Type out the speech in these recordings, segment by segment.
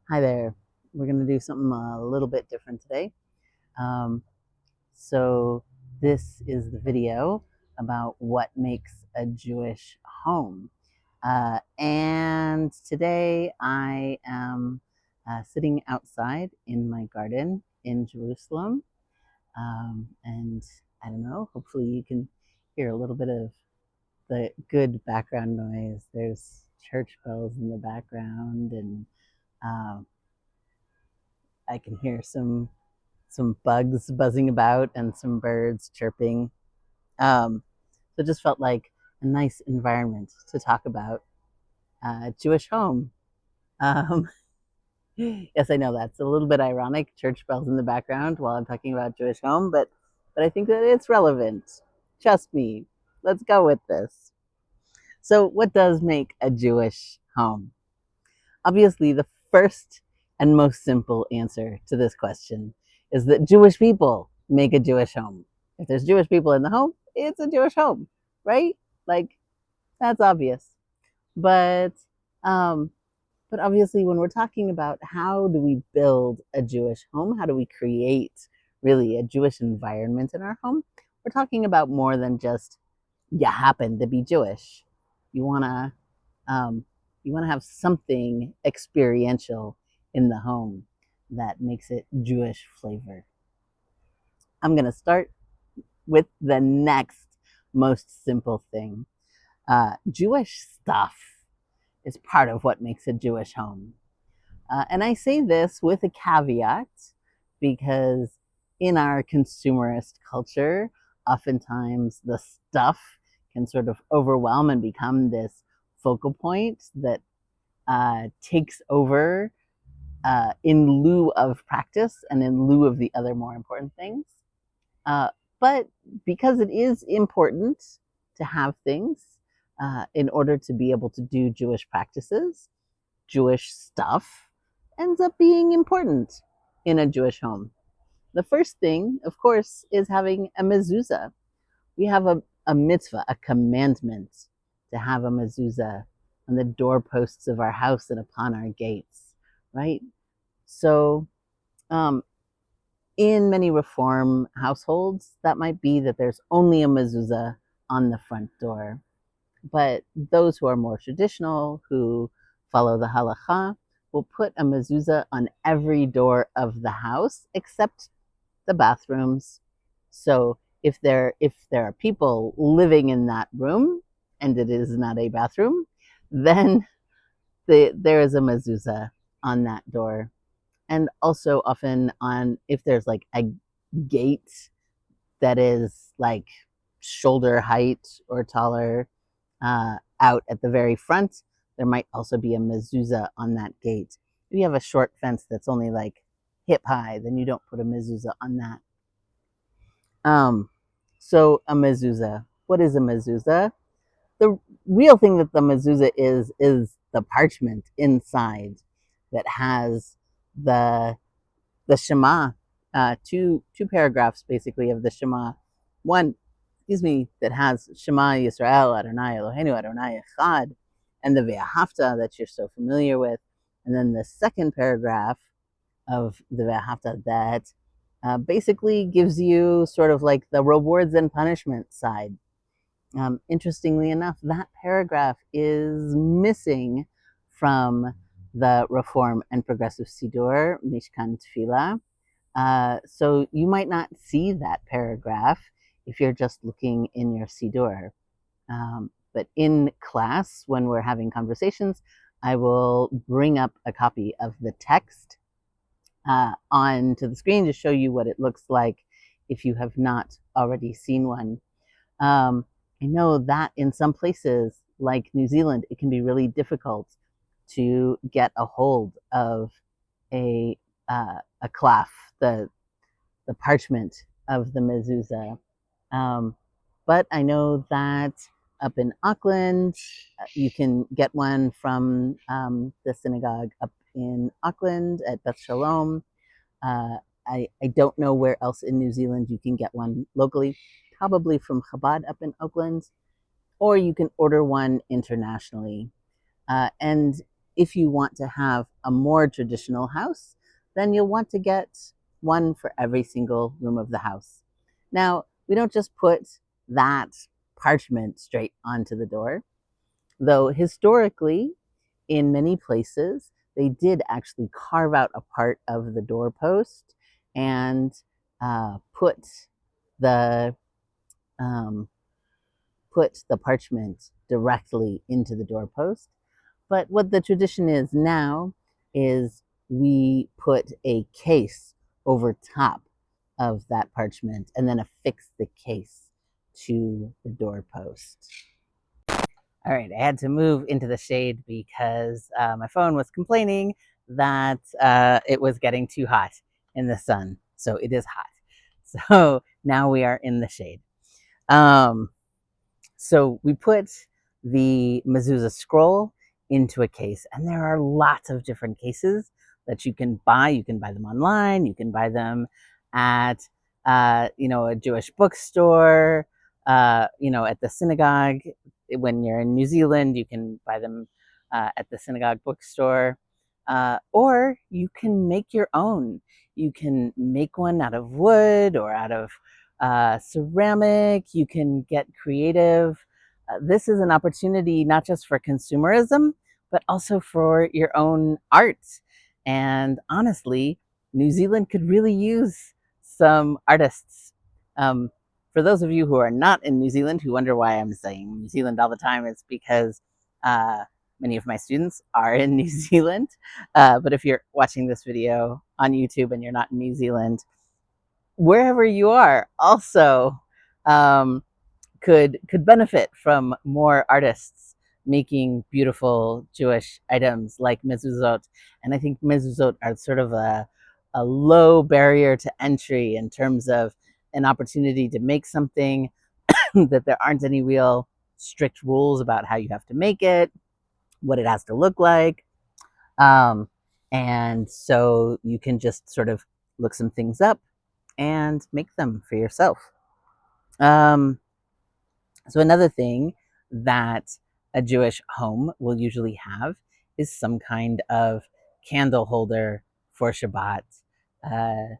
Hi there. We're going to do something a little bit different today. Um, so, this is the video about what makes a Jewish home. And today I am sitting outside in my garden in Jerusalem. And I don't know, hopefully, you can hear a little bit of the good background noise. There's church bells in the background, and um, I can hear some bugs buzzing about and some birds chirping. So it just felt like a nice environment to talk about Jewish home. Um, yes, I know that's a little bit ironic, church bells in the background while I'm talking about Jewish home, but I think that it's relevant. Trust me. Let's go with this. So, what does make a Jewish home? Obviously, the first and most simple answer to this question is that Jewish people make a Jewish home. If there's Jewish people in the home, it's a Jewish home, right? Like, that's obvious. But um, but obviously, when we're talking about how do we build a Jewish home, how do we create really a Jewish environment in our home, we're talking about more than just you happen to be Jewish. You wanna um, you want to have something experiential in the home that makes it Jewish flavor. I'm going to start with the next most simple thing. Jewish stuff is part of what makes a Jewish home. And I say this with a caveat because in our consumerist culture, oftentimes the stuff can sort of overwhelm and become this focal point that takes over in lieu of practice and in lieu of the other more important things. Uh, but because it is important to have things in order to be able to do Jewish practices, Jewish stuff ends up being important in a Jewish home. The first thing, of course, is having a mezuzah. We have a mitzvah, a commandment to have a mezuzah on the doorposts of our house and upon our gates, right? So, um, in many Reform households, that might be that there's only a mezuzah on the front door. But those who are more traditional, who follow the halacha, will put a mezuzah on every door of the house except the bathrooms. So if there are people living in that room and it is not a bathroom, then there is a mezuzah on that door. And also often on if there's like a gate that is like shoulder height or taller out at the very front, there might also be a mezuzah on that gate. If you have a short fence that's only like hip high, then you don't put a mezuzah on that. Um, so a mezuzah. What is a mezuzah? The real thing that the mezuzah is the parchment inside that has the the Shema, two paragraphs basically of the Shema. One, excuse me, that has Shema Yisrael Adonai Eloheinu Adonai Echad, and the Ve'ahavta that you're so familiar with, and then the second paragraph of the Ve'ahavta that basically gives you sort of like the rewards and punishment side. Interestingly enough, that paragraph is missing from the Reform and Progressive Siddur, Mishkan Tefillah. So you might not see that paragraph if you're just looking in your Siddur. But in class, when we're having conversations, I will bring up a copy of the text onto the screen to show you what it looks like if you have not already seen one. I know that in some places, like New Zealand, it can be really difficult to get a hold of a cloth, the parchment of the mezuzah. Um, but I know that up in Auckland, you can get one from the synagogue up in Auckland at Beth Shalom. Uh, I don't know where else in New Zealand you can get one locally, probably from Chabad up in Oakland, or you can order one internationally. And if you want to have a more traditional house, then you'll want to get one for every single room of the house. Now, we don't just put that parchment straight onto the door, though historically, in many places, they did actually carve out a part of the doorpost and put the um, put the parchment directly into the doorpost. But what the tradition is now is we put a case over top of that parchment and then affix the case to the doorpost. All right, I had to move into the shade because my phone was complaining that it was getting too hot in the sun. So it is hot. So now we are in the shade. Um, so we put the mezuzah scroll into a case, and there are lots of different cases that you can buy. You can buy them online. You can buy them at a Jewish bookstore. At the synagogue. When you're in New Zealand, you can buy them at the synagogue bookstore, or you can make your own. You can make one out of wood or out of ceramic. You can get creative. This is an opportunity not just for consumerism, but also for your own art. And honestly, New Zealand could really use some artists. For those of you who are not in New Zealand, who wonder why I'm saying New Zealand all the time, it's because many of my students are in New Zealand. But if you're watching this video on YouTube and you're not in New Zealand, wherever you are also could benefit from more artists making beautiful Jewish items like mezuzot. And I think mezuzot are sort of a low barrier to entry in terms of an opportunity to make something that there aren't any real strict rules about how you have to make it, what it has to look like. And so you can just sort of look some things up and make them for yourself. So another thing that a Jewish home will usually have is some kind of candle holder for Shabbat. Uh,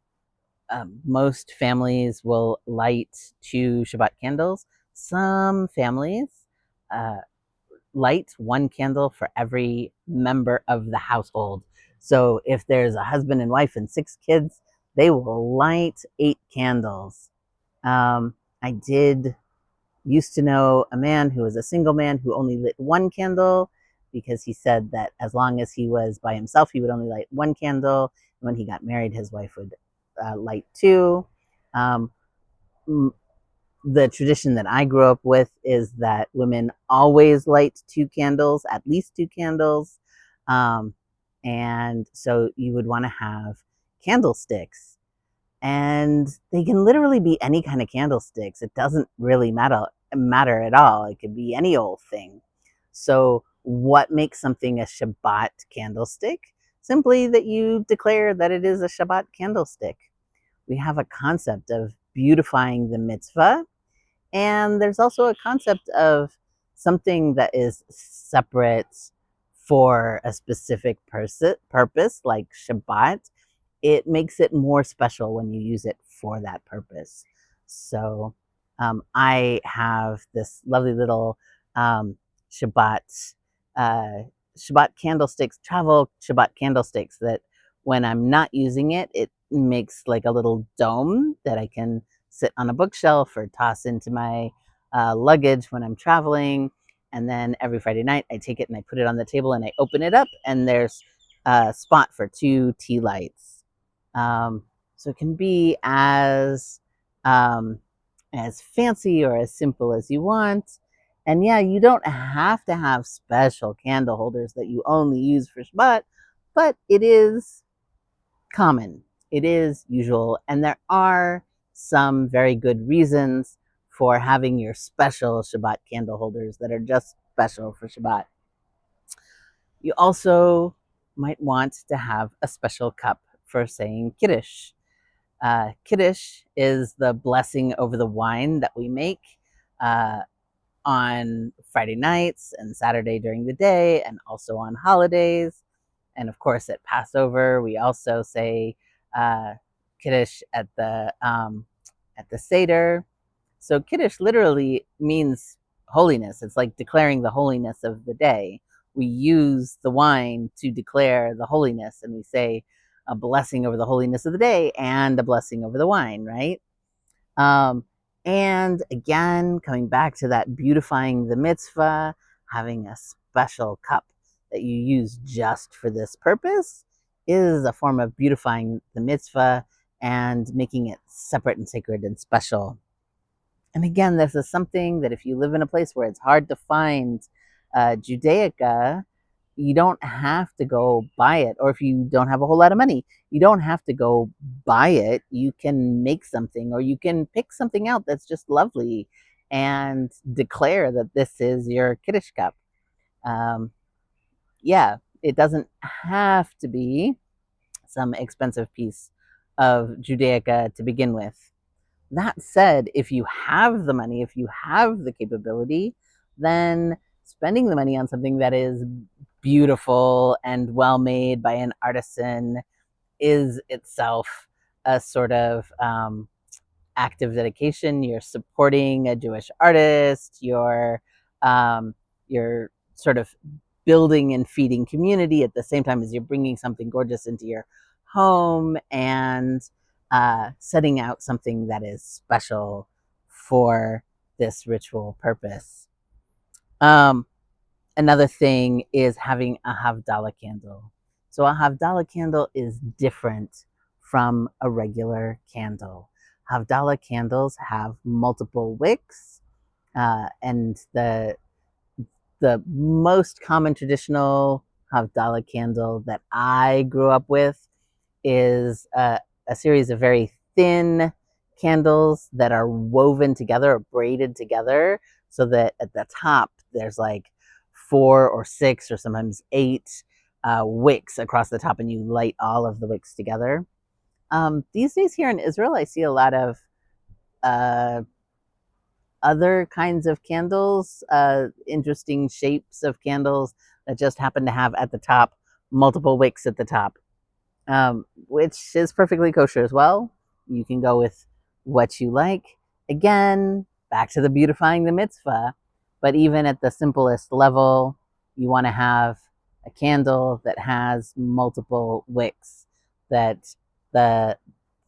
most families will light 2 Shabbat candles. Some families uh, light 1 candle for every member of the household. So if there's a husband and wife and 6 kids, they will light 8 candles. I did used to know a man who was a single man who only lit 1 candle because he said that as long as he was by himself, he would only light 1 candle. When he got married, his wife would light 2. Um, the tradition that I grew up with is that women always light 2 candles, at least 2 candles. And so you would want to have candlesticks. And they can literally be any kind of candlesticks. It doesn't really matter at all. It could be any old thing. So what makes something a Shabbat candlestick? Simply that you declare that it is a Shabbat candlestick. We have a concept of beautifying the mitzvah, and there's also a concept of something that is separate for a specific purpose, like Shabbat. It makes it more special when you use it for that purpose. So I have this lovely little Shabbat uh, Shabbat candlesticks, travel Shabbat candlesticks that when I'm not using it, it makes like a little dome that I can sit on a bookshelf or toss into my luggage when I'm traveling. And then every Friday night, I take it and I put it on the table and I open it up, and there's a spot for 2 tea lights. So it can be um, as fancy or as simple as you want. And yeah, you don't have to have special candle holders that you only use for Shabbat, but it is common. It is usual. And there are some very good reasons for having your special Shabbat candle holders that are just special for Shabbat. You also might want to have a special cup for saying Kiddush. Kiddush is the blessing over the wine that we make on Friday nights and Saturday during the day, and also on holidays. And of course, at Passover, we also say Kiddush at the Seder. So Kiddush literally means holiness. It's like declaring the holiness of the day. We use the wine to declare the holiness, and we say a blessing over the holiness of the day and a blessing over the wine, right? Um, and again, coming back to that beautifying the mitzvah, having a special cup that you use just for this purpose is a form of beautifying the mitzvah and making it separate and sacred and special. And again, this is something that if you live in a place where it's hard to find Judaica, you don't have to go buy it. Or if you don't have a whole lot of money, you don't have to go buy it. You can make something, or you can pick something out that's just lovely and declare that this is your Kiddush cup. Um, yeah, it doesn't have to be some expensive piece of Judaica to begin with. That said, if you have the money, if you have the capability, then spending the money on something that is beautiful and well made by an artisan is itself a sort of act of dedication. You're supporting a Jewish artist. Um, you're sort of building and feeding community at the same time as you're bringing something gorgeous into your home and setting out something that is special for this ritual purpose. Um, Another thing is having a Havdalah candle. So a Havdalah candle is different from a regular candle. Havdalah candles have multiple wicks, and the most common traditional Havdalah candle that I grew up with is a series of very thin candles that are woven together or braided together so that at the top there's like 4 or 6 or sometimes 8 wicks across the top, and you light all of the wicks together. These days here in Israel, I see a lot of uh, other kinds of candles, interesting shapes of candles that just happen to have at the top multiple wicks at the top, which is perfectly kosher as well. You can go with what you like. Again, back to the beautifying the mitzvah, but even at the simplest level, you want to have a candle that has multiple wicks, that the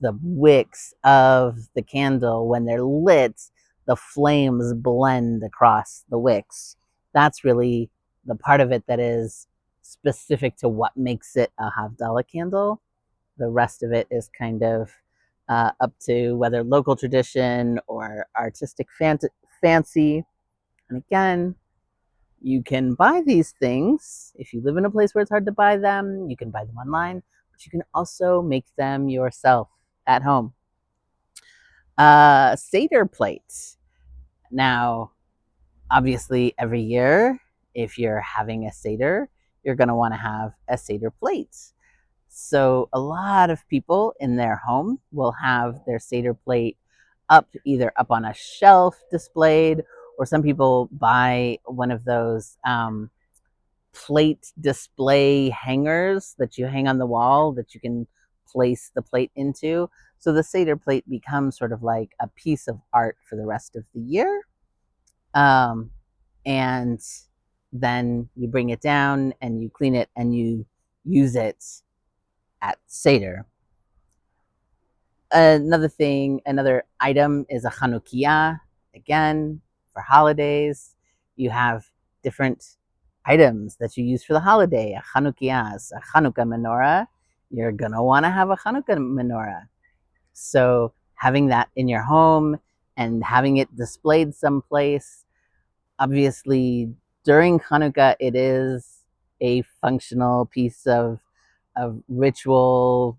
the wicks of the candle, when they're lit, the flames blend across the wicks. That's really the part of it that is specific to what makes it a Havdalah candle. The rest of it is kind of up to whether local tradition or artistic fancy. And again, you can buy these things. If you live in a place where it's hard to buy them, you can buy them online, but you can also make them yourself at home. Seder plates. Now, obviously, every year, if you're having a Seder, you're going to want to have a Seder plate. So a lot of people in their home will have their Seder plate either up on a shelf displayed, or some people buy one of those plate display hangers that you hang on the wall that you can place the plate into. So the Seder plate becomes sort of like a piece of art for the rest of the year. And then you bring it down and you clean it and you use it at Seder. Another item is a Chanukiah. Again, for holidays, you have different items that you use for the holiday. A Chanukiah is a Chanukah menorah. You're going to want to have a Chanukah menorah. So having that in your home and having it displayed someplace, obviously during Hanukkah, it is a functional piece of ritual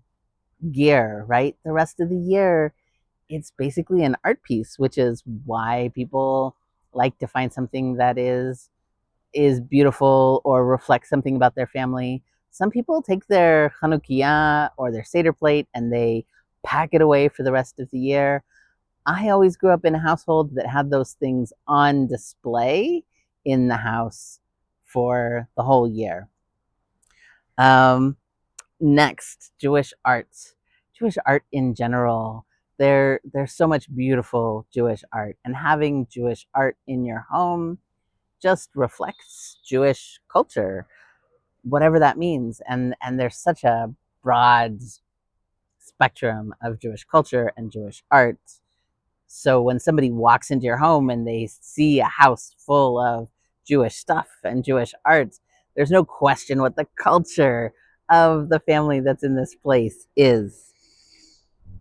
gear, right? The rest of the year, it's basically an art piece, which is why people like to find something that is beautiful or reflects something about their family. Some people take their Chanukiah or their Seder plate and they pack it away for the rest of the year. I always grew up in a household that had those things on display in the house for the whole year. Um, Next, Jewish art. Jewish art in general. There's so much beautiful Jewish art, and having Jewish art in your home just reflects Jewish culture, whatever that means. And there's such a broad spectrum of Jewish culture and Jewish art. So when somebody walks into your home and they see a house full of Jewish stuff and Jewish art, there's no question what the culture of the family that's in this place is.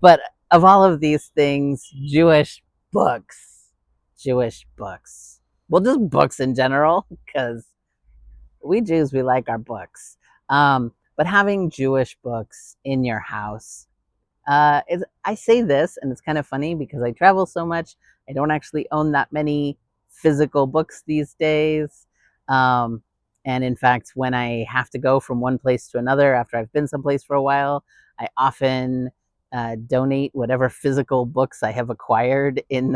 But of all of these things, books, Jewish books, well, just books in general, because we Jews, we like our books. But having Jewish books in your house, I say this, and it's kind of funny because I travel so much. I don't actually own that many physical books these days. Um, and in fact, when I have to go from one place to another after I've been someplace for a while, I often donate whatever physical books I have acquired in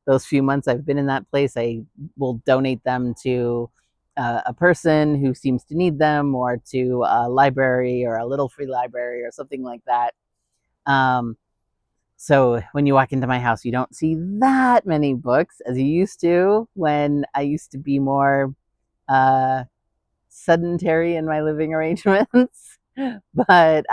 those few months I've been in that place. I will donate them to a person who seems to need them, or to a library or a little free library or something like that. Um, so when you walk into my house, you don't see that many books as you used to when I used to be more uh, sedentary in my living arrangements. But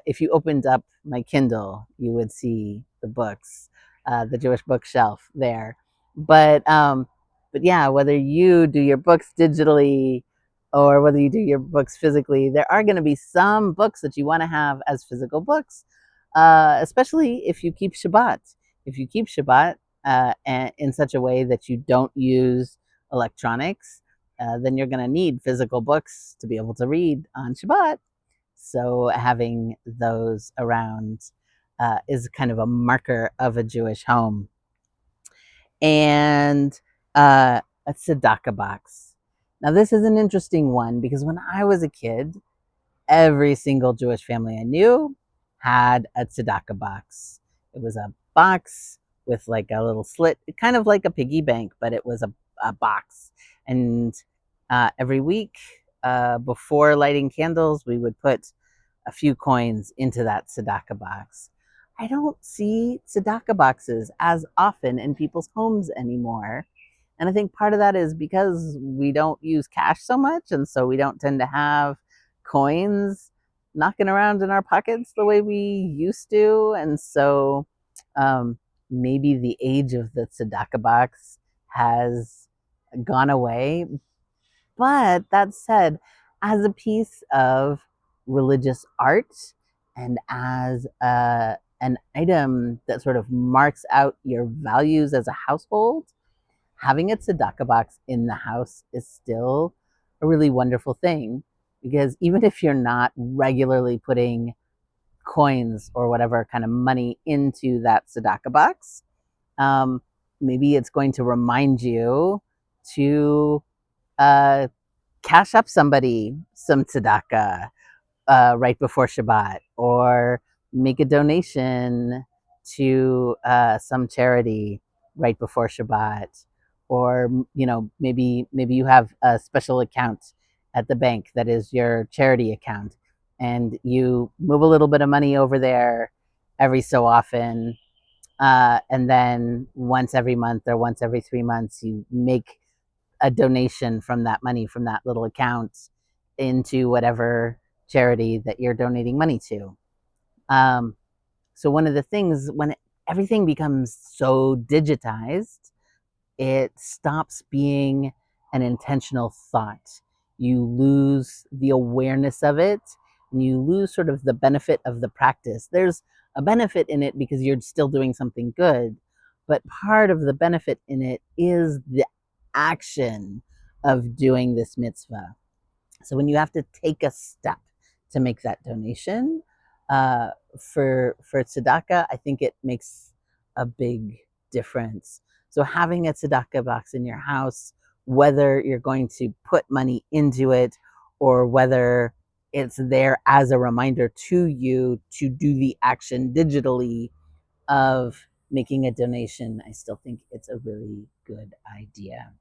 if you opened up my Kindle, you would see the books, the Jewish bookshelf there. But um, but yeah, whether you do your books digitally or whether you do your books physically, there are going to be some books that you want to have as physical books, especially if you keep Shabbat. If you keep Shabbat in such a way that you don't use electronics, then you're going to need physical books to be able to read on Shabbat. So having those around is kind of a marker of a Jewish home. And a tzedakah box. Now, this is an interesting one because when I was a kid, every single Jewish family I knew had a tzedakah box. It was a box with like a little slit, kind of like a piggy bank, but it was a box. And every week before lighting candles, we would put a few coins into that tzedakah box. I don't see tzedakah boxes as often in people's homes anymore. And I think part of that is because we don't use cash so much. And so we don't tend to have coins knocking around in our pockets the way we used to. And so um, maybe the age of the tzedakah box has gone away. But that said, as a piece of religious art and as an item that sort of marks out your values as a household, having a tzedakah box in the house is still a really wonderful thing, because even if you're not regularly putting coins or whatever kind of money into that tzedakah box, um, maybe it's going to remind you to uh, cash up somebody some tzedakah right before Shabbat, or make a donation to some charity right before Shabbat, or maybe you have a special account at the bank that is your charity account, and you move a little bit of money over there every so often, and then once every month or once every 3 months, you make a donation from that money from that little account into whatever charity that you're donating money to. Um, so one of the things when everything becomes so digitized, it stops being an intentional thought. You lose the awareness of it, and you lose sort of the benefit of the practice. There's a benefit in it because you're still doing something good, but part of the benefit in it is the action of doing this mitzvah. So when you have to take a step to make that donation uh, for tzedakah, I think it makes a big difference. So having a tzedakah box in your house, whether you're going to put money into it or whether it's there as a reminder to you to do the action digitally, of making a donation, I still think it's a really good idea.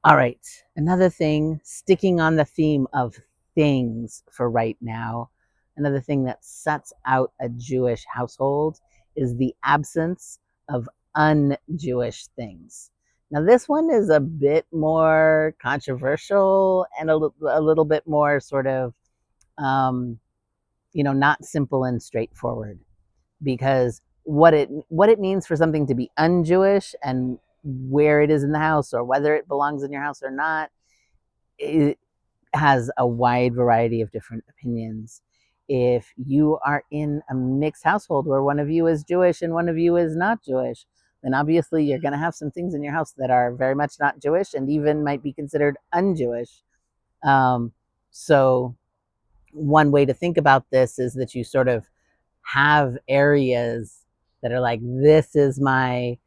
All right, another thing, sticking on the theme of things for right now, another thing that sets out a Jewish household is the absence of un-Jewish things. Now, this one is a bit more controversial and a little bit more sort of, um, not simple and straightforward, because what it means for something to be un-Jewish and where it is in the house or whether it belongs in your house or not, it has a wide variety of different opinions. If you are in a mixed household where one of you is Jewish and one of you is not Jewish, then obviously you're going to have some things in your house that are very much not Jewish and even might be considered un-Jewish. So one way to think about this is that you sort of have areas that are like, this is my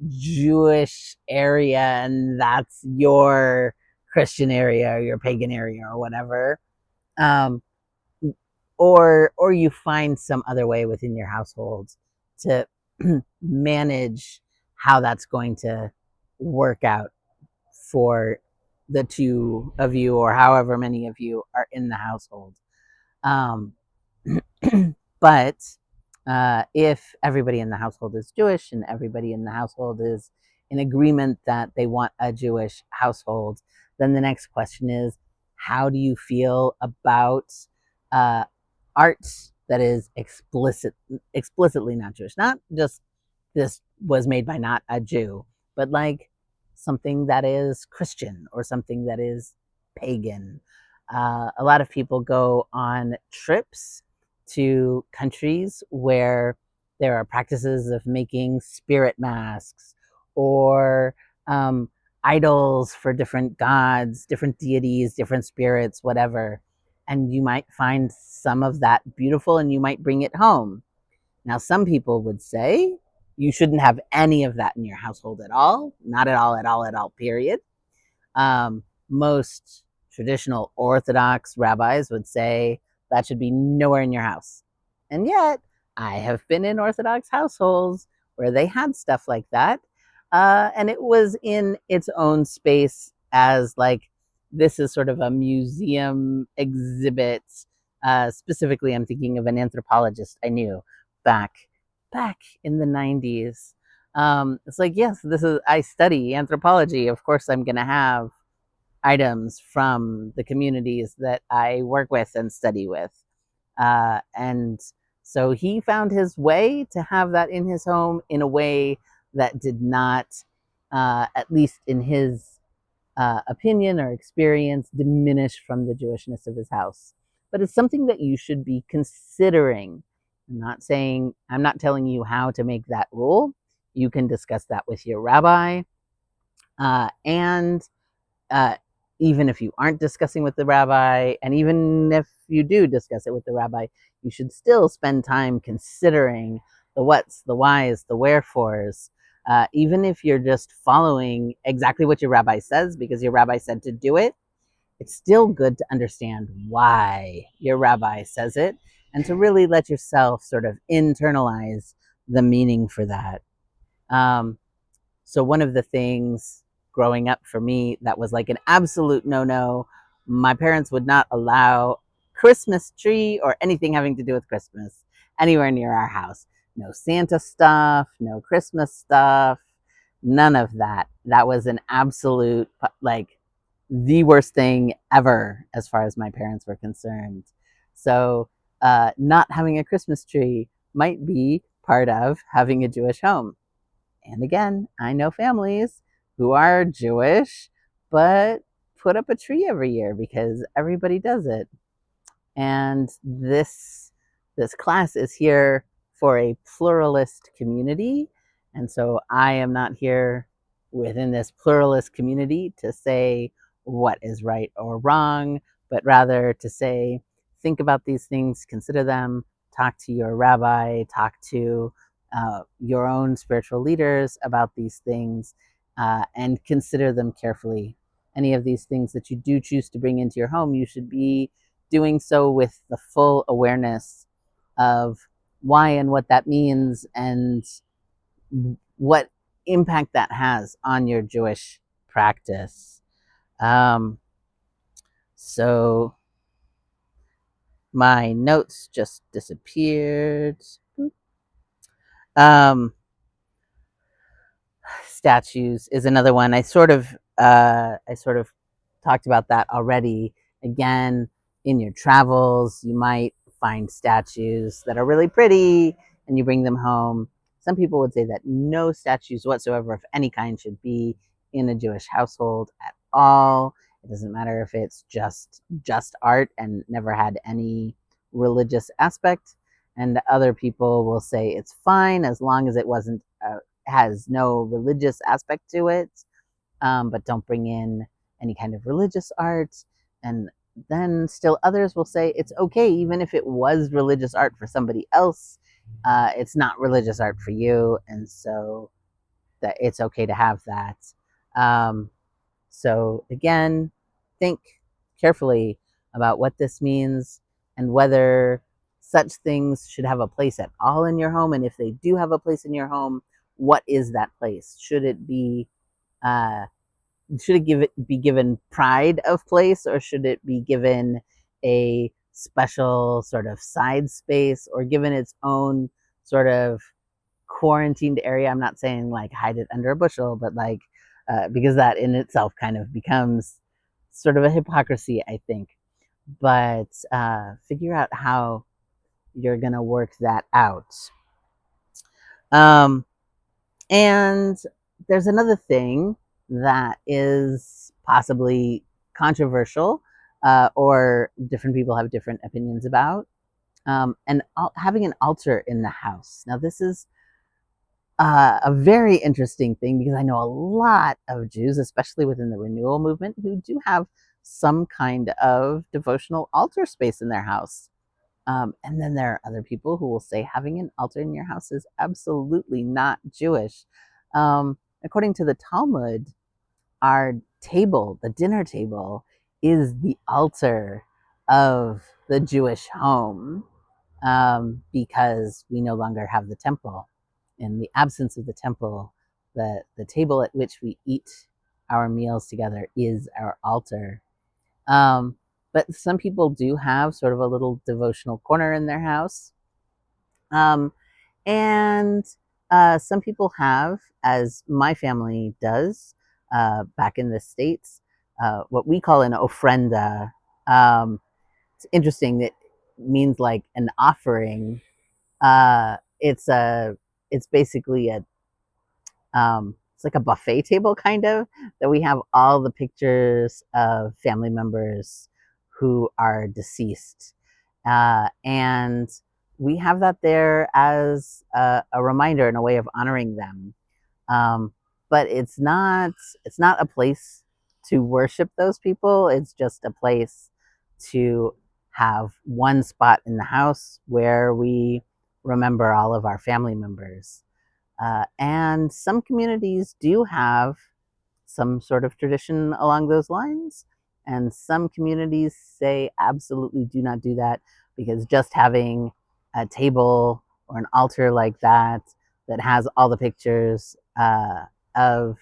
Jewish area and that's your Christian area or your pagan area or whatever. Um, or you find some other way within your household to manage how that's going to work out for the two of you or however many of you are in the household. Um, but if everybody in the household is Jewish and everybody in the household is in agreement that they want a Jewish household, then the next question is, how do you feel about uh, art that is explicitly not Jewish? Not just this was made by not a Jew, but like something that is Christian or something that is pagan. A lot of people go on trips to countries where there are practices of making spirit masks or idols for different gods, different deities, different spirits, whatever. And you might find some of that beautiful and you might bring it home. Now, some people would say you shouldn't have any of that in your household at all, not at all, at all, at all, period. Most traditional Orthodox rabbis would say that should be nowhere in your house. And yet, I have been in Orthodox households where they had stuff like that. And it was in its own space as like, this is sort of a museum exhibit. Specifically, I'm thinking of an anthropologist I knew back in the 90s. It's like, yes, I study anthropology. Of course, I'm going to have items from the communities that I work with and study with. And so he found his way to have that in his home in a way that did not, at least in his opinion or experience, diminish from the Jewishness of his house. But it's something that you should be considering. I'm not telling you how to make that rule. You can discuss that with your rabbi. And uh, even if you aren't discussing with the rabbi, and even if you do discuss it with the rabbi, you should still spend time considering the whats, the whys, the wherefores. Even if you're just following exactly what your rabbi says because your rabbi said to do it, it's still good to understand why your rabbi says it and to really let yourself sort of internalize the meaning for that. Um, so one of the things growing up for me that was like an absolute no-no, my parents would not allow Christmas tree or anything having to do with Christmas anywhere near our house. No Santa stuff, no Christmas stuff, none of that. That was an absolute, like, the worst thing ever as far as my parents were concerned. So not having a Christmas tree might be part of having a Jewish home. And again, I know families who are Jewish, but put up a tree every year because everybody does it. And this class is here for a pluralist community. And so I am not here within this pluralist community to say what is right or wrong, but rather to say, think about these things, consider them, talk to your rabbi, talk to your own spiritual leaders about these things, and consider them carefully. Any of these things that you do choose to bring into your home, you should be doing so with the full awareness of why and what that means and what impact that has on your Jewish practice. Um, so my notes just disappeared. Um, Statues is another one. I sort of talked about that already. Again, in your travels, you might find statues that are really pretty and you bring them home. Some people would say that no statues whatsoever of any kind should be in a Jewish household at all. It doesn't matter if it's just art and never had any religious aspect. And other people will say it's fine as long as it wasn't has no religious aspect to it, but don't bring in any kind of religious art. And then still others will say it's okay, even if it was religious art for somebody else, it's not religious art for you, and so that it's okay to have that. Um, so again, think carefully about what this means and whether such things should have a place at all in your home. And if they do have a place in your home, what is that place? Uh, be given pride of place, or should it be given a special sort of side space, or given its own sort of quarantined area? I'm not saying like hide it under a bushel, but like because that in itself kind of becomes sort of a hypocrisy, I think. But figure out how you're gonna work that out. Um, and there's another thing that is possibly controversial, or different people have different opinions about. And having an altar in the house. Now, this is a very interesting thing because I know a lot of Jews, especially within the renewal movement, who do have some kind of devotional altar space in their house. And then there are other people who will say having an altar in your house is absolutely not Jewish. According to the Talmud, our table, the dinner table, is the altar of the Jewish home, because we no longer have the temple. In the absence of the temple, the table at which we eat our meals together is our altar. Um, but some people do have sort of a little devotional corner in their house. Um, and some people have, as my family does, back in the States, what we call an ofrenda. It's interesting. It means like an offering. It's a, it's basically it's like a buffet table kind of, that we have all the pictures of family members who are deceased, and we have that there as a reminder and a way of honoring them. um, but it's not a place to worship those people. It's just a place to have one spot in the house where we remember all of our family members. And some communities do have some sort of tradition along those lines. And some communities say absolutely do not do that, because just having a table or an altar like that, that has all the pictures of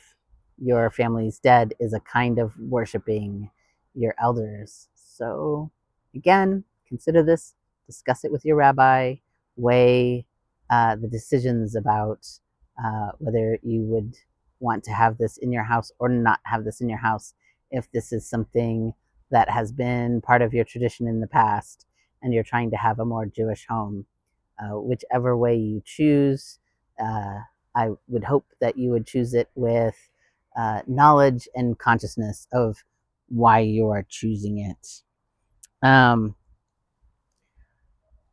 your family's dead, is a kind of worshiping your elders. So, again, consider this, discuss it with your rabbi, weigh the decisions about whether you would want to have this in your house or not have this in your house, if this is something that has been part of your tradition in the past and you're trying to have a more Jewish home. Whichever way you choose, I would hope that you would choose it with knowledge and consciousness of why you are choosing it. Um,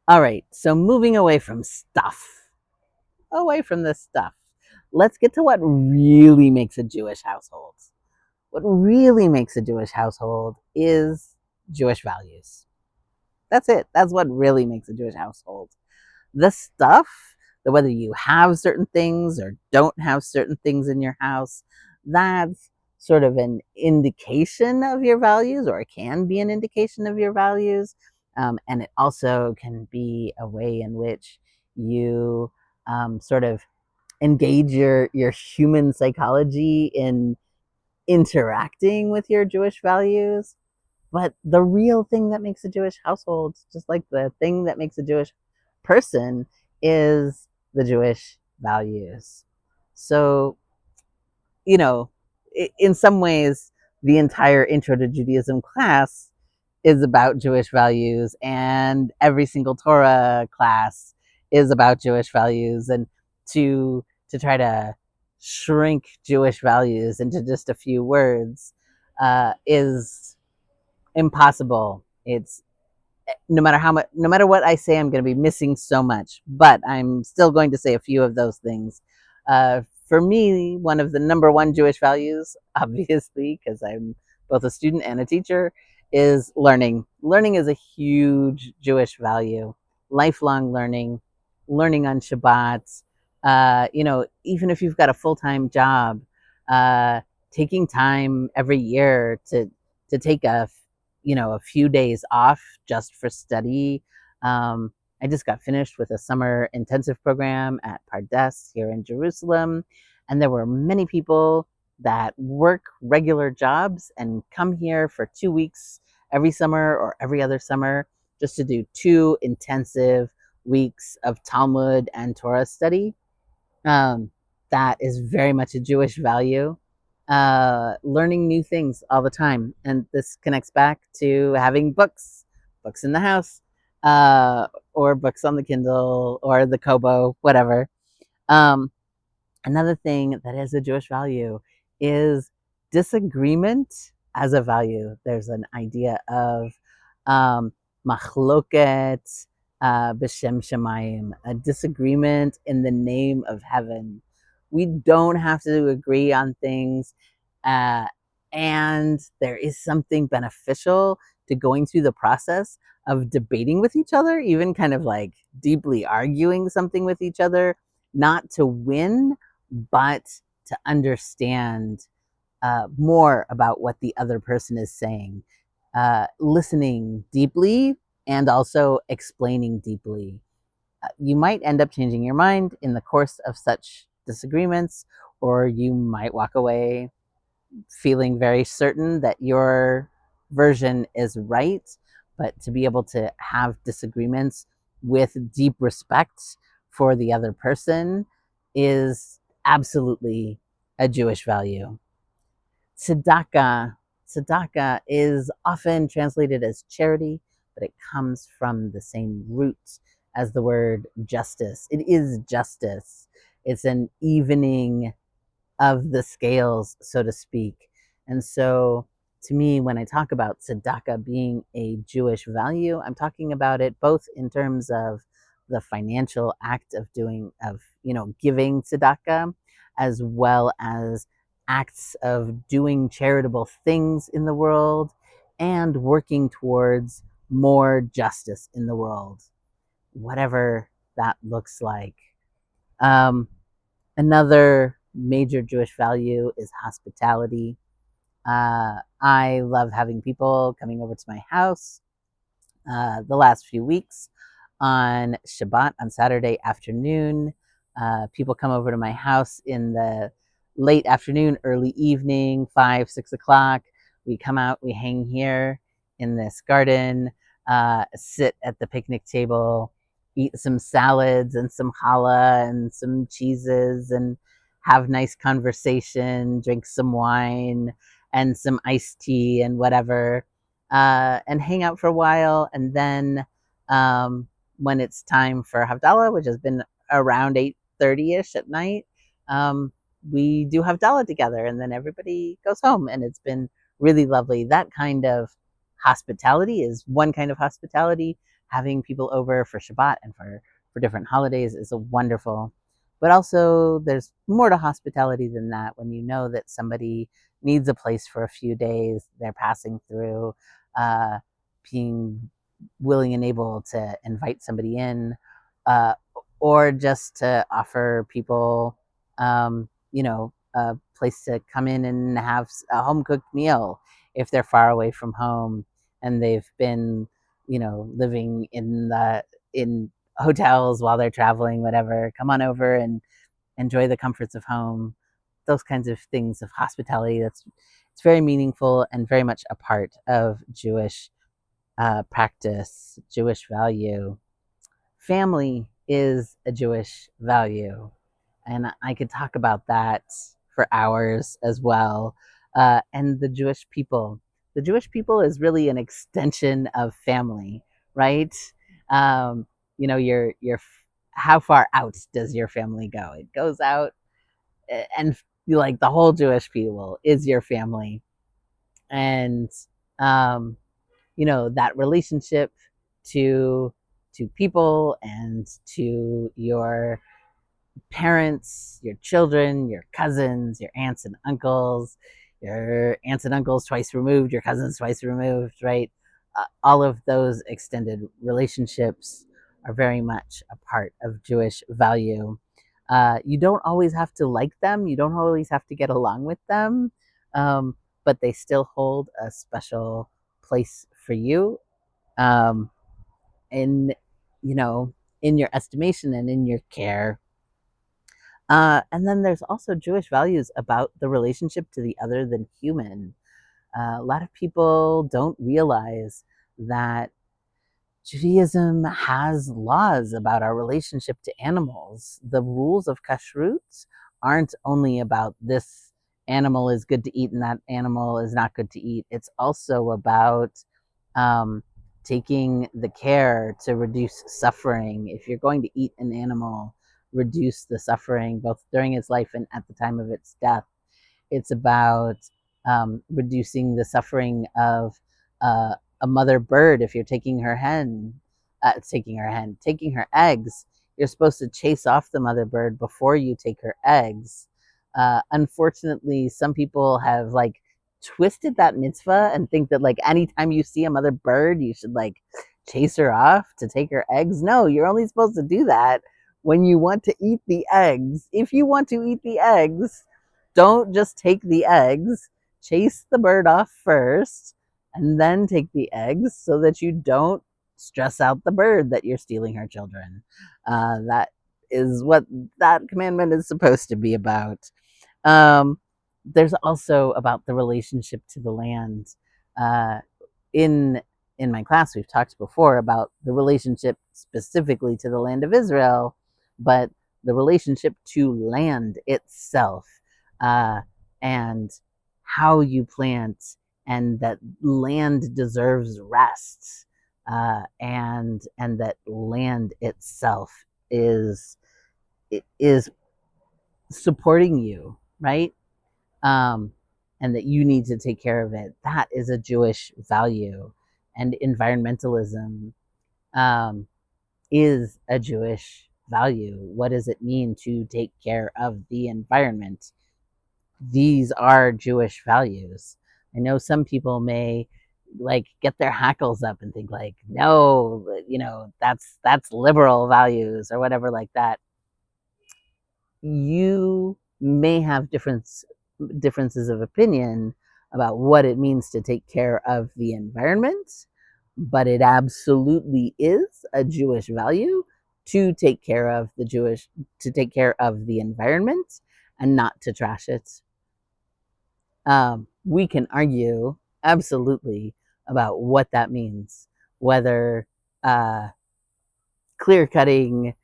all right, so moving away from this stuff, let's get to what really makes a Jewish household. What really makes a Jewish household is Jewish values. That's it. That's what really makes a Jewish household. The stuff, the whether you have certain things or don't have certain things in your house, that's sort of an indication of your values, or it can be an indication of your values. And it also can be a way in which You sort of engage your human psychology in interacting with your Jewish values. But the real thing that makes a Jewish household, just like the thing that makes a Jewish person, is the Jewish values. So, you know, in some ways, the entire Intro to Judaism class is about Jewish values, and every single Torah class is about Jewish values. And to try to shrink Jewish values into just a few words is impossible. It's no matter how much, no matter what I say, I'm going to be missing so much, but I'm still going to say a few of those things. For me, one of the number one Jewish values, obviously, because I'm both a student and a teacher, is learning. Learning is a huge Jewish value. Lifelong learning, learning on Shabbat. Even if you've got a full-time job, uh, taking time every year to take a few days off just for study. I just got finished with a summer intensive program at Pardes here in Jerusalem, and there were many people that work regular jobs and come here for 2 weeks every summer or every other summer just to do 2 intensive weeks of Talmud and Torah study. Um, that is very much a Jewish value. Learning new things all the time, and this connects back to having books in the house, or books on the Kindle or the Kobo, whatever. Um, Another thing that is a Jewish value is disagreement as a value. There's an idea of machloket b'shem shemayim, a disagreement in the name of heaven. We don't have to agree on things, uh, and there is something beneficial to going through the process of debating with each other, even kind of like deeply arguing something with each other, not to win, but to understand more about what the other person is saying, listening deeply and also explaining deeply. You might end up changing your mind in the course of such disagreements, or you might walk away feeling very certain that your version is right. But to be able to have disagreements with deep respect for the other person is absolutely a Jewish value. Tzedakah. Tzedakah is often translated as charity, but it comes from the same root as the word justice. It is justice. It's an evening of the scales, so to speak. And so, to me, when I talk about tzedakah being a Jewish value, I'm talking about it both in terms of the financial act of giving tzedakah, as well as acts of doing charitable things in the world and working towards more justice in the world, whatever that looks like. Um, Another major Jewish value is hospitality. I love having people coming over to my house. The last few weeks on Shabbat, on Saturday afternoon, people come over to my house in the late afternoon, early evening, 5, 6 o'clock. We come out, we hang here in this garden, sit at the picnic table, eat some salads and some challah and some cheeses, and have nice conversation, drink some wine and some iced tea and whatever, and hang out for a while. And then when it's time for Havdalah, which has been around 8:30ish at night, we do Havdalah together, and then everybody goes home, and it's been really lovely. That kind of hospitality is one kind of hospitality. Having people over for Shabbat and for different holidays is a wonderful. But also, there's more to hospitality than that. When you know that somebody needs a place for a few days, they're passing through, uh, being willing and able to invite somebody in, uh, or just to offer people, a place to come in and have a home cooked meal if they're far away from home and they've been, living in hotels while they're traveling, whatever. Come on over and enjoy the comforts of home. Those kinds of things of hospitality. It's very meaningful and very much a part of Jewish practice, Jewish value. Family is a Jewish value, and I could talk about that for hours as well. And the Jewish people is really an extension of family, right? Um, your how far out does your family go? It goes out, and like the whole Jewish people is your family, and um, that relationship to people and to your parents, your children, your cousins, your aunts and uncles twice removed, your cousins twice removed, right? All of those extended relationships are very much a part of Jewish value. You don't always have to like them, you don't always have to get along with them, um, but they still hold a special place for you, um, in you know in your estimation and in your care. And then there's also Jewish values about the relationship to the other than human. A lot of people don't realize that Judaism has laws about our relationship to animals. The rules of kashrut aren't only about this animal is good to eat and that animal is not good to eat. It's also about um, taking the care to reduce suffering. If you're going to eat an animal, reduce the suffering both during its life and at the time of its death. It's about reducing the suffering of uh, a mother bird. If you're taking her eggs, you're supposed to chase off the mother bird before you take her eggs. Unfortunately, some people have like twisted that mitzvah and think that like anytime you see a mother bird, you should like chase her off to take her eggs. No, you're only supposed to do that when you want to eat the eggs. If you want to eat the eggs, don't just take the eggs, chase the bird off first, and then take the eggs so that you don't stress out the bird that you're stealing her children. That is what that commandment is supposed to be about. Um, there's also about the relationship to the land. Uh, in in my class, we've talked before about the relationship specifically to the land of Israel, but the relationship to land itself, uh, and how you plant, and that land deserves rest, and that land itself is supporting you, right? um, and that you need to take care of it. That is a Jewish value. And environmentalism um, is a Jewish value. What does it mean to take care of the environment? These are Jewish values. I know some people may like get their hackles up and think like, no, that's liberal values or whatever like that. You may have differences of opinion about what it means to take care of the environment, but it absolutely is a Jewish value to take care of the environment and not to trash it. We can argue absolutely about what that means, whether uh, clear cutting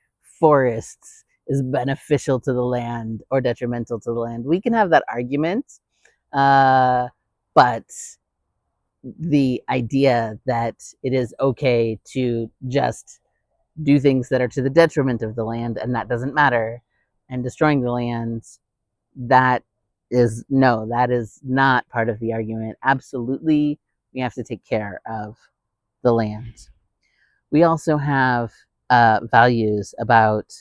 forests is beneficial to the land or detrimental to the land. We can have that argument, but the idea that it is okay to just do things that are to the detriment of the land and that doesn't matter, and destroying the land, that that is not part of the argument. Absolutely, we have to take care of the land. We also have values about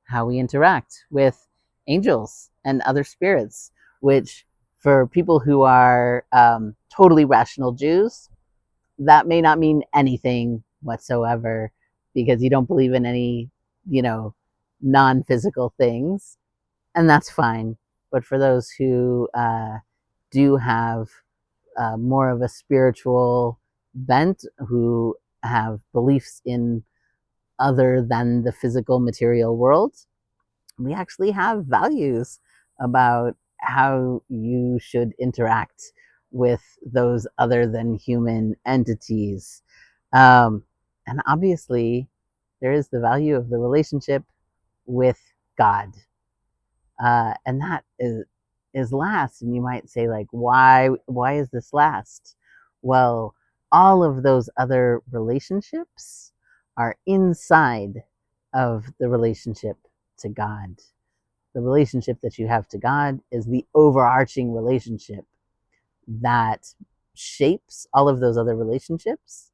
how we interact with angels and other spirits, which for people who are totally rational Jews, that may not mean anything whatsoever because you don't believe in any, non physical things, and that's fine. But for those who do have more of a spiritual bent, who have beliefs in other than the physical material world. We actually have values about how you should interact with those other than human entities. And obviously, there is the value of the relationship with God. And that is last. And you might say, like, why is this last? Well, all of those other relationships are inside of the relationship to God. The relationship that you have to God is the overarching relationship that shapes all of those other relationships,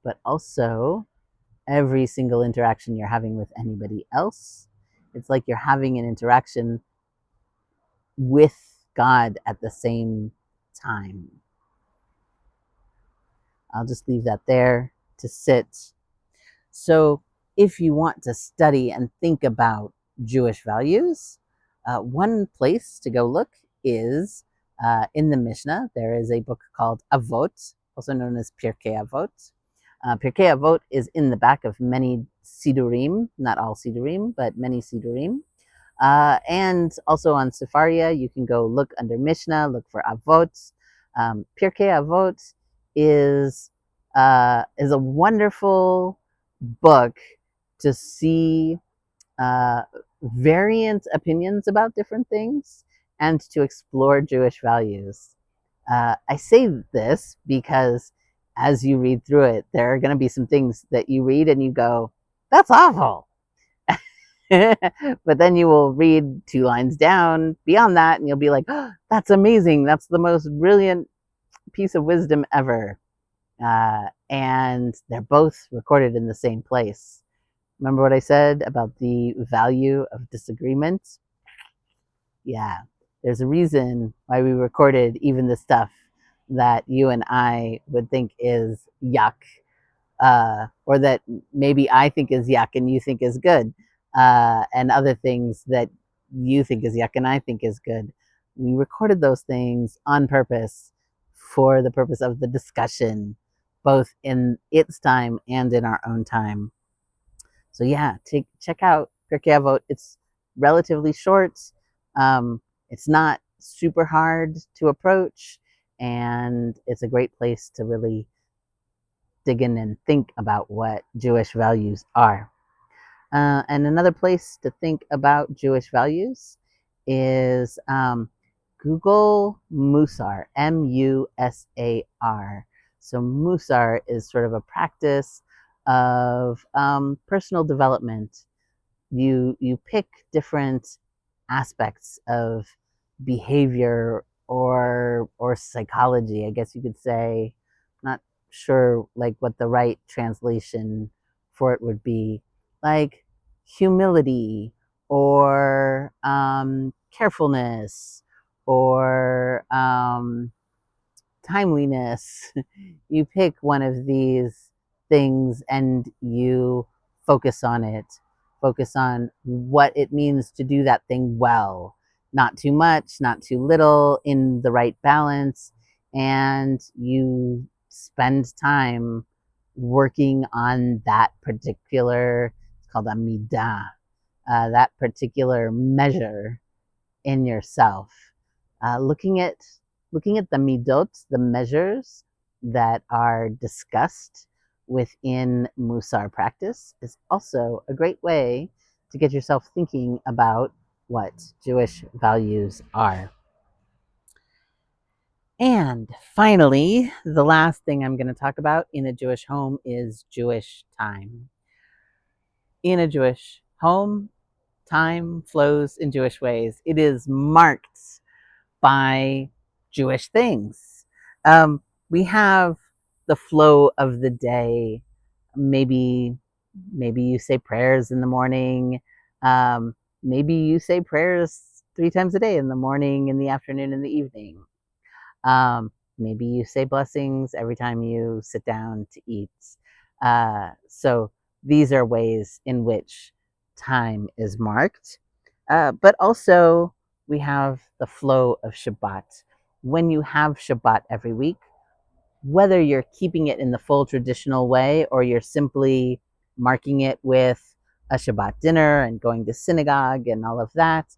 but also every single interaction you're having with anybody else. It's like you're having an interaction with God at the same time. I'll just leave that there to sit. So, if you want to study and think about Jewish values, one place to go look is in the Mishnah. There is a book called Avot, also known as Pirkei Avot. Pirkei Avot is in the back of many Sidurim, not all Sidurim, but many Sidurim. And also on Sefaria, you can go look under Mishnah, look for Avot. Pirkei Avot is a wonderful book to see uh, variant opinions about different things and to explore Jewish values. I say this because as you read through it, there are going to be some things that you read and you go, that's awful. But then you will read 2 lines down beyond that and you'll be like, oh, that's amazing. That's the most brilliant piece of wisdom ever. And they're both recorded in the same place. Remember what I said about the value of disagreement? Yeah, there's a reason why we recorded even the stuff that you and I would think is yuck, or that maybe I think is yuck and you think is good, and other things that you think is yuck and I think is good. We recorded those things on purpose for the purpose of the discussion, both in its time and in our own time. So yeah, check out Pirkei Avot. It's relatively short. It's not super hard to approach, and it's a great place to really dig in and think about what Jewish values are. And another place to think about Jewish values is Google Musar, Musar. So Musar is sort of a practice of personal development. You pick different aspects of behavior or psychology, I guess you could say. Not sure like what the right translation for it would be, like humility or carefulness or timeliness. You pick one of these things and you focus on it. Focus on what it means to do that thing well. Not too much, not too little, in the right balance. And you spend time working on that particular, it's called a midah, that particular measure in yourself, looking at the midot, the measures that are discussed within Musar practice, is also a great way to get yourself thinking about what Jewish values are. And finally, the last thing I'm going to talk about in a Jewish home is Jewish time. In a Jewish home, time flows in Jewish ways. It is marked by Jewish things. We have the flow of the day. Maybe you say prayers in the morning. Maybe you say prayers 3 times a day, in the morning, in the afternoon, in the evening. Maybe you say blessings every time you sit down to eat. So these are ways in which time is marked. But also, we have the flow of Shabbat. When you have Shabbat every week, whether you're keeping it in the full traditional way or you're simply marking it with a Shabbat dinner and going to synagogue and all of that,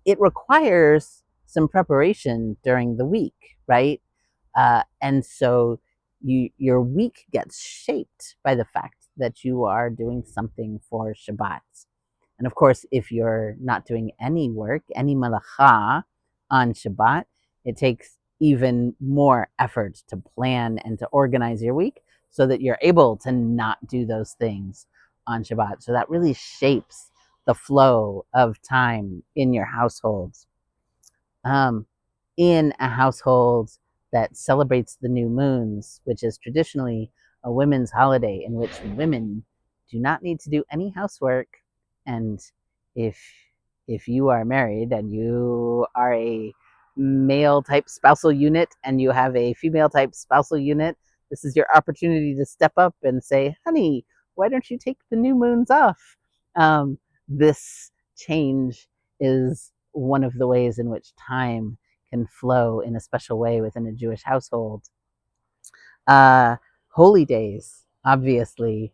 it requires some preparation during the week, right? And so your week gets shaped by the fact that you are doing something for Shabbat. And of course, if you're not doing any work, any malacha on Shabbat, it takes even more effort to plan and to organize your week so that you're able to not do those things on Shabbat. So that really shapes the flow of time in your households. Um, in a household that celebrates the new moons, which is traditionally a women's holiday in which women do not need to do any housework. And if if you are married and you are a male type spousal unit and you have a female type spousal unit, this is your opportunity to step up and say, honey, why don't you take the new moons off? This change is one of the ways in which time can flow in a special way within a Jewish household. Uh, Holy days, obviously,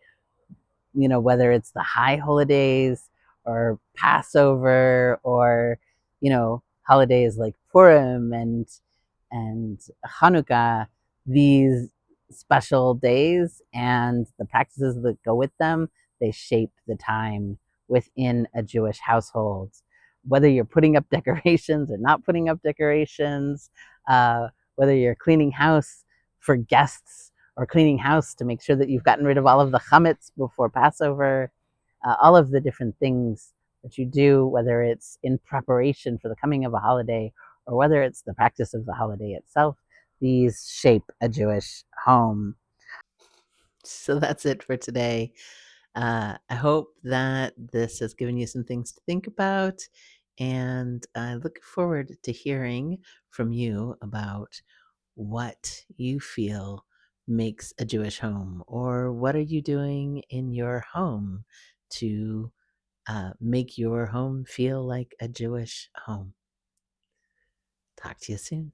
whether it's the high holidays or Passover or, holidays like Purim and Hanukkah, these special days and the practices that go with them, they shape the time within a Jewish household. Whether you're putting up decorations or not putting up decorations, whether you're cleaning house for guests or cleaning house to make sure that you've gotten rid of all of the chametz before Passover, all of the different things that you do, whether it's in preparation for the coming of a holiday or whether it's the practice of the holiday itself, these shape a Jewish home. So that's it for today. I hope that this has given you some things to think about, and I look forward to hearing from you about what you feel makes a Jewish home, or what are you doing in your home to make your home feel like a Jewish home. Talk to you soon.